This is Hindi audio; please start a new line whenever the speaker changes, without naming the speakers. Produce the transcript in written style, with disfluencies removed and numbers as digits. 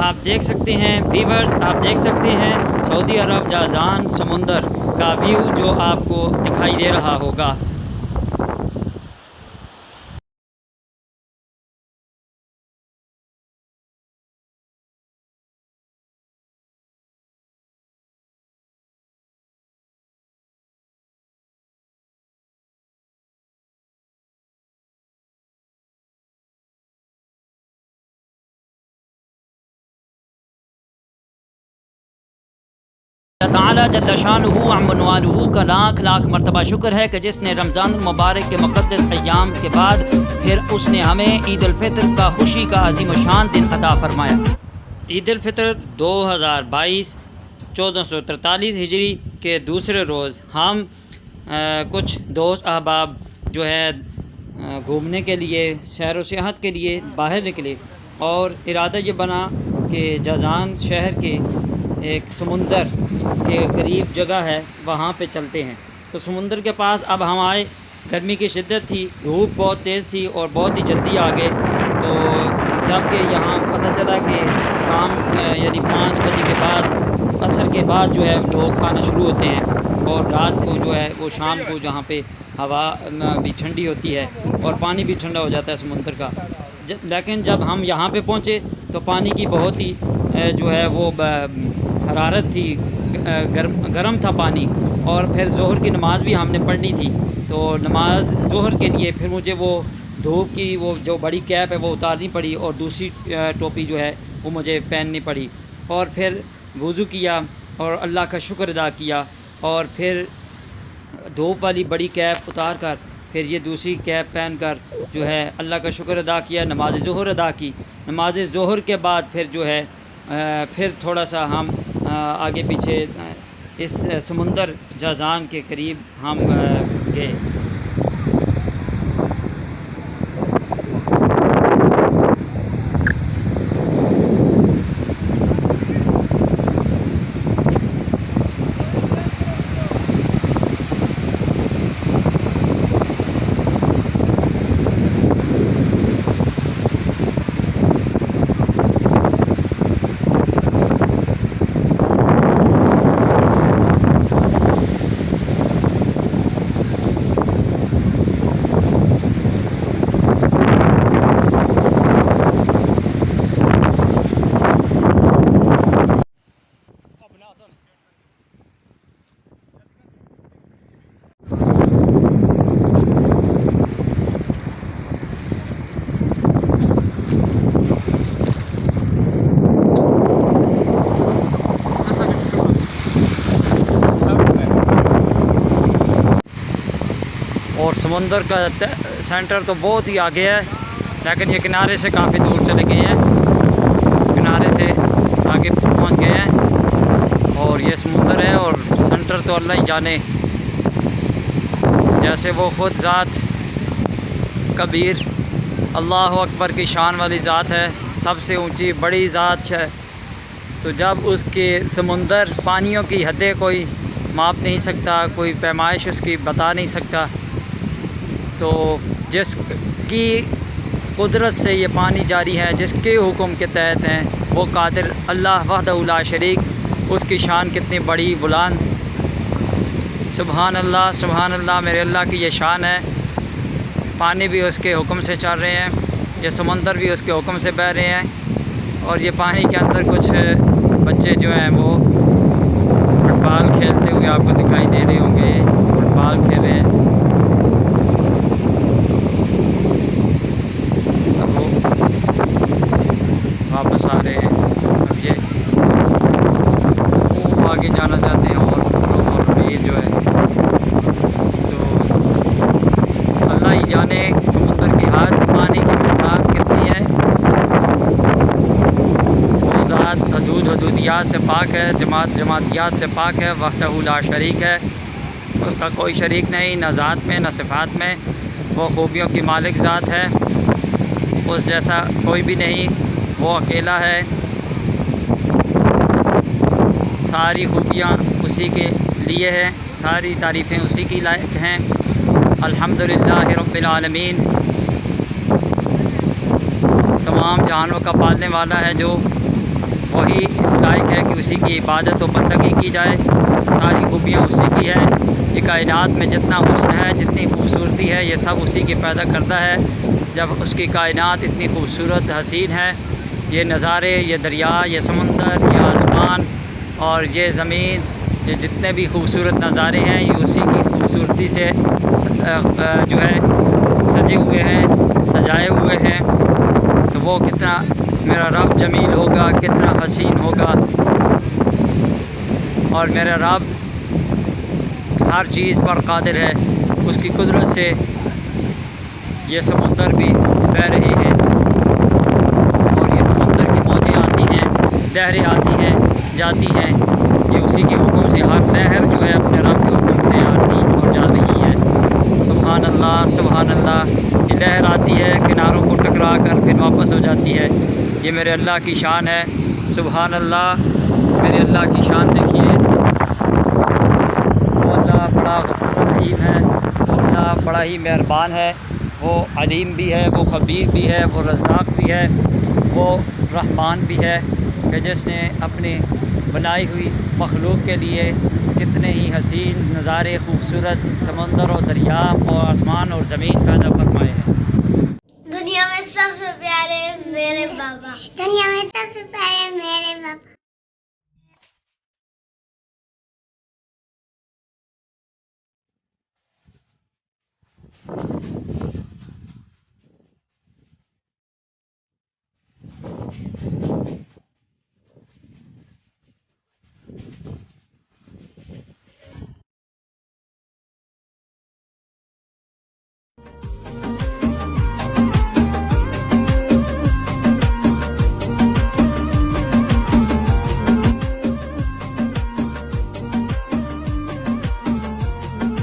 आप देख सकते हैं वीवर्स, आप देख सकते हैं सऊदी अरब जाज़ान समुंदर का व्यू जो आपको दिखाई दे रहा होगा। ताला जल्ल शानुहु अम्मवानुहु का लाख लाख मरतबा शुक्र है कि जिसने रमज़ान मुबारक के मुक़द्दस अय्याम के बाद फिर उसने हमें ईद उल फ़ितर का खुशी का अज़ीम शान दिन अता फ़रमाया। ईद उल फ़ितर 2022 1443 हिजरी के दूसरे रोज़ हम कुछ दोस्त अहबाब जो है घूमने के लिए सैर व सियाहत के लिए बाहर निकले और इरादा ये बना कि जाज़ान शहर के एक समुंदर के करीब जगह है वहाँ पे चलते हैं। तो समुंदर के पास अब हम आए, गर्मी की शिद्दत थी, धूप बहुत तेज़ थी और बहुत ही जल्दी आ गए। तो जबकि यहाँ पता चला कि शाम यानी 5 बजे के बाद असर के बाद जो है लोग आना शुरू होते हैं और रात को जो है वो शाम को जहाँ पे हवा भी ठंडी होती है और पानी भी ठंडा हो जाता है समुंदर का। लेकिन जब हम यहाँ पे पहुँचे तो पानी की बहुत ही जो है वो हरारत थी, गर्म था पानी। और फिर ज़ोहर की नमाज़ भी हमने पढ़नी थी, तो नमाज ज़ोहर के लिए फिर मुझे वो धूप की वो जो बड़ी कैप है वो उतारनी पड़ी और दूसरी टोपी जो है वो मुझे पहननी पड़ी। और फिर वज़ू किया और अल्लाह का शुक्र अदा किया और फिर धूप वाली बड़ी कैप उतार कर फिर ये दूसरी कैप पहन कर जो है अल्लाह का शुक्र अदा किया, नमाज ज़ोहर अदा की। नमाज ज़ोहर के बाद फिर जो है फिर थोड़ा सा हम आगे पीछे इस समुंदर जाज़ान के करीब हम गए। और समुंदर का सेंटर तो बहुत ही आगे है, लेकिन ये किनारे से काफ़ी दूर चले गए हैं, किनारे से आगे पहुंच गए हैं। और ये समुंदर है और सेंटर तो अल्लाह ही जाने, जैसे वो ख़ुद ज़ात कबीर अल्लाह अकबर की शान वाली ज़ात है, सबसे ऊंची बड़ी ज़ात है। तो जब उसके समुंदर पानियों की हदें कोई माप नहीं सकता, कोई पैमाइश उसकी बता नहीं सकता, तो जिसकी कुदरत से ये पानी जारी है, जिसके हुक्म के तहत हैं, वो कादिर अल्लाह वहदहु ला शरीक, उसकी शान कितनी बड़ी बुलंद। सुबहान अल्लाह मेरे अल्लाह की ये शान है। पानी भी उसके हुक्म से चल रहे हैं, ये समंदर भी उसके हुक्म से बह रहे हैं। और ये पानी के अंदर कुछ बच्चे जो हैं वो फुटबॉल खेलते हुए आपको दिखाई दे रहे होंगे, फुटबॉल खेल रहे हैं। वापस आ रहे हैं। अब ये वो आगे जाना चाहते हैं और ये जो है, तो अल्लाह ही जाने समुद्र की हाथ पानी की मिक़दार कितनी है। वो ज़ात हदूदियात से पाक है, जमातियात से पाक है, वहदहु ला शरीक है, उसका कोई शरीक नहीं, न ज़ात में न सिफ़ात में। वो खूबियों की मालिक ज़ात है, उस जैसा कोई भी नहीं, वो अकेला है। सारी खूबियाँ उसी के लिए हैं, सारी तारीफ़ें उसी की लायक हैं। अल्हम्दुलिल्लाह रब्बिल आलमीन, तमाम जानवरों का पालने वाला है, जो वही इस लायक है कि उसी की इबादत व बंदगी की जाए। सारी खूबियाँ उसी की है। ये कायनात में जितना हुस्न है, जितनी खूबसूरती है, ये सब उसी की पैदा करता है। जब उसकी कायनात इतनी खूबसूरत हसीन है, ये नज़ारे, ये दरिया, ये समुंदर, ये आसमान और ये ज़मीन, ये जितने भी खूबसूरत नज़ारे हैं, ये उसी की खूबसूरती से जो है सजे हुए हैं, सजाए हुए हैं। तो वो कितना मेरा रब जमील होगा, कितना हसीन होगा। और मेरा रब हर चीज़ पर कादिर है। उसकी कुदरत से ये समुंदर भी बह रही है और ये समुंदर की मौजें आती हैं, लहरें आती हैं, जाती हैं। ये उसी के हुक्म से, हर लहर जो है अपने रब के हुक्म से आती और जा रही है। सुभान अल्लाह, सुभान अल्लाह। ये लहर आती है, किनारों को टकरा कर फिर वापस हो जाती है। ये मेरे अल्लाह की शान है। सुभान अल्लाह, मेरे अल्लाह की शान देखिए। वो अल्लाह बड़ा गफूर रहीम है, वो अल्लाह बड़ा ही मेहरबान है। वो अलीम भी है, वो खबीर भी है, वो रज़्ज़ाक़ भी है, वो रहमान भी है कि जिसने अपनी बनाई हुई मखलूक के लिए कितने ही हसीन नज़ारे, खूबसूरत समंदर और दरिया और आसमान और ज़मीन पैदा फरमाए हैं।
दुनिया में सबसे प्यारे मेरे बाबा, दुनिया में सबसे प्यारे मेरे बाबा।